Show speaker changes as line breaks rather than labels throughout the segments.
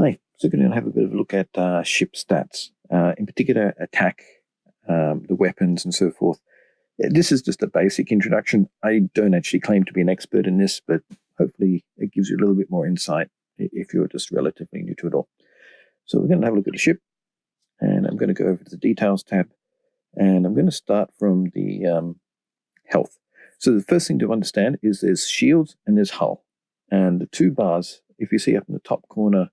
Hi, so we're going to have a bit of a look at ship stats, in particular attack, the weapons and so forth. This is just a basic introduction. I don't actually claim to be an expert in this, but hopefully it gives you a little bit more insight if you're just relatively new to it all. So we're going to have a look at the ship, and I'm going to go over to the details tab, and I'm going to start from the health. So the first thing to understand is there's shields and there's hull. And the two bars, if you see up in the top corner,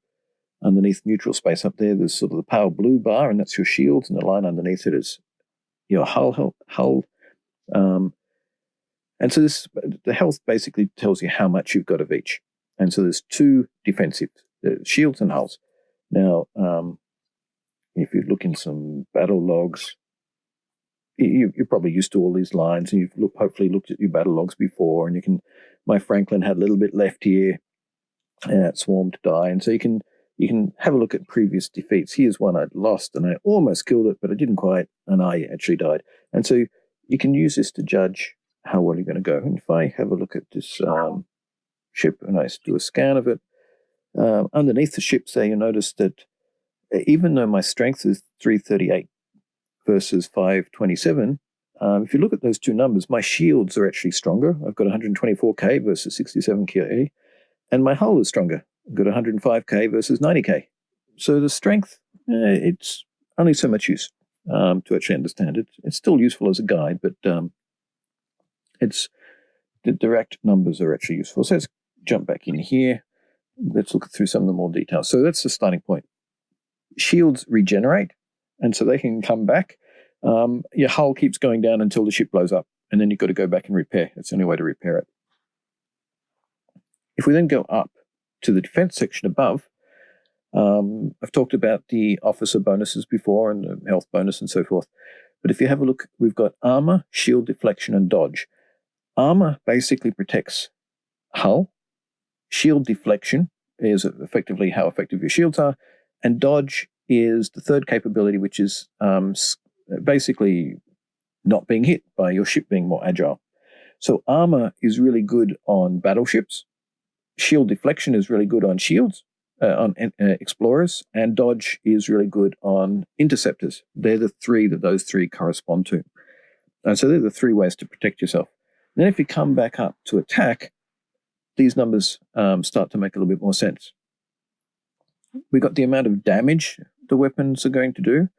underneath neutral space up there, there's sort of the pale blue bar, and that's your shields, and the line underneath it is your hull. And so the health basically tells you how much you've got of each. And so there's two defensive shields and hulls. Now, if you look in some battle logs, you're probably used to all these lines, and you've hopefully looked at your battle logs before, and you can. My Franklin had a little bit left here, and it swarmed to die, and so you can have a look at previous defeats. Here's one I'd lost, and I almost killed it, but I didn't quite, and I actually died. And so you can use this to judge how well you're going to go. And if I have a look at this ship, and I do a scan of it, underneath the ships there, you'll notice that even though my strength is 338 versus 527, if you look at those two numbers, my shields are actually stronger. I've got 124k versus 67k, and my hull is stronger. I've got 105k versus 90k. So the strength, it's only so much use to actually understand it. It's still useful as a guide, but it's the direct numbers are actually useful. So let's jump back in here. Let's look through some of the more details. So that's the starting point. Shields regenerate, and so they can come back. Your hull keeps going down until the ship blows up, and then you've got to go back and repair. It's the only way to repair it. If we then go up to the defense section above, I've talked about the officer bonuses before and the health bonus and so forth. But if you have a look, we've got armor, shield deflection, and dodge. Armor basically protects hull. Shield deflection is effectively how effective your shields are. And dodge is the third capability, which is basically not being hit by your ship being more agile. So armor is really good on battleships. Shield deflection is really good on shields, on explorers, and dodge is really good on interceptors. They're the three that those three correspond to. And so they're the three ways to protect yourself. Then if you come back up to attack, these numbers start to make a little bit more sense. We've got the amount of damage the weapons are going to do,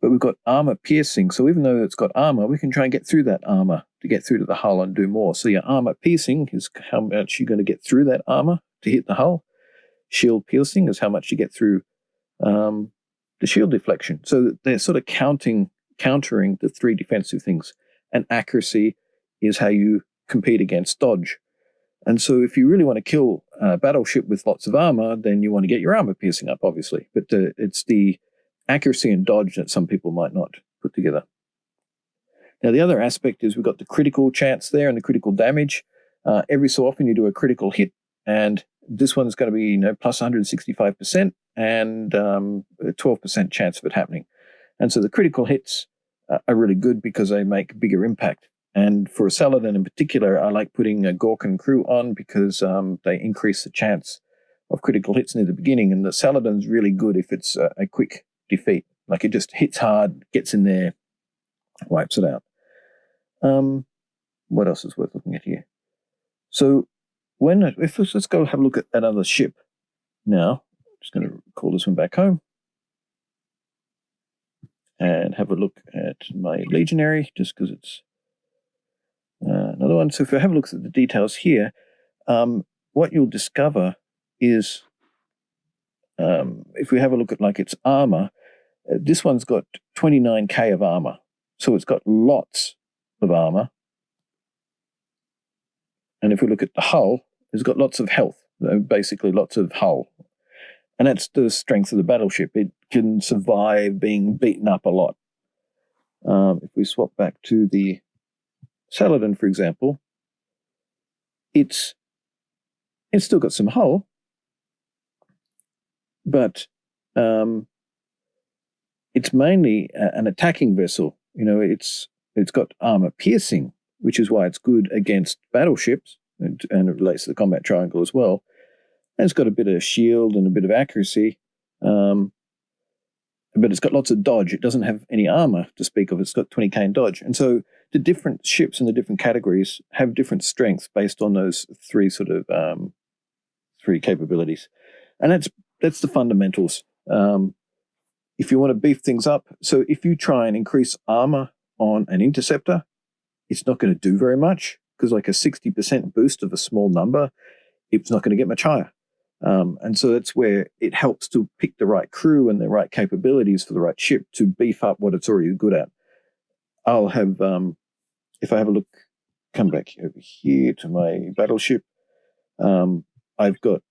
but we've got armor piercing. So even though it's got armor, we can try and get through that armor to get through to the hull and do more. So your armor piercing is how much you're going to get through that armor to hit the hull. Shield piercing is how much you get through the shield deflection. So they're sort of countering the three defensive things. And accuracy is how you compete against dodge. And so if you really want to kill a battleship with lots of armor, then you want to get your armor piercing up, obviously. But it's the accuracy and dodge that some people might not put together. Now, the other aspect is we've got the critical chance there and the critical damage. Every so often you do a critical hit, and this one's going to be plus 165% and a 12% chance of it happening. And so the critical hits are really good because they make bigger impact. And for a Saladin in particular, I like putting a Gorkan crew on because they increase the chance of critical hits near the beginning. And the Saladin's really good if it's a quick defeat. Like it just hits hard, gets in there, wipes it out. What else is worth looking at here? So let's go have a look at another ship now. I'm just going to call this one back home and have a look at my Legionary, just because it's another one. So if you have a look at the details here, what you'll discover is, if we have a look at like its armor, this one's got 29k of armor. So it's got lots of armor. And if we look at the hull, it's got lots of health, basically lots of hull. And that's the strength of the battleship. It can survive being beaten up a lot. If we swap back to the Saladin, for example, it's still got some hull, but it's mainly an attacking vessel. It's got armor piercing, which is why it's good against battleships, and it relates to the combat triangle as well. And it's got a bit of shield and a bit of accuracy, but it's got lots of dodge. It doesn't have any armor to speak of. It's got 20k in dodge. And so the different ships in the different categories have different strengths based on those three capabilities. And that's the fundamentals. If you want to beef things up, so if you try and increase armor on an interceptor, it's not going to do very much, because like a 60% boost of a small number, it's not going to get much higher. And so that's where it helps to pick the right crew and the right capabilities for the right ship to beef up what it's already good at. I'll have, if I have a look, come back over here to my battleship. I've got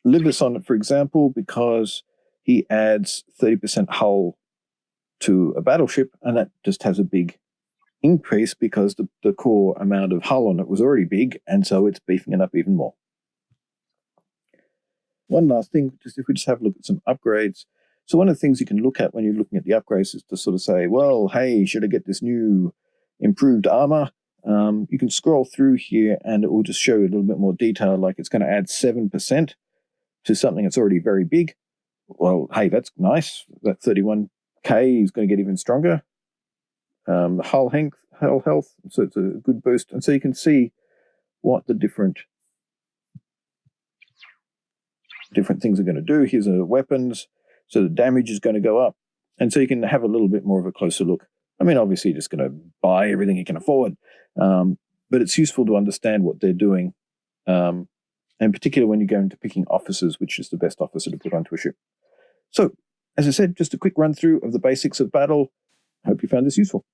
Libus on it, for example, because he adds 30% hull to a battleship, and that just has a big increase because the core amount of hull on it was already big, and so it's beefing it up even more. One last thing, if we just have a look at some upgrades. So one of the things you can look at when you're looking at the upgrades is to sort of say, well, hey, should I get this new improved armor? You can scroll through here and it will just show you a little bit more detail, like it's going to add 7% to something that's already very big. Well, hey, that's nice. That 31k is going to get even stronger. Hull health, so it's a good boost. And so you can see what the different things are going to do. Here's the weapons. So the damage is going to go up. And so you can have a little bit more of a closer look. I mean, obviously, you're just going to buy everything you can afford. But it's useful to understand what they're doing. And particularly when you go into picking officers, which is the best officer to put onto a ship. So, as I said, just a quick run through of the basics of battle. I hope you found this useful.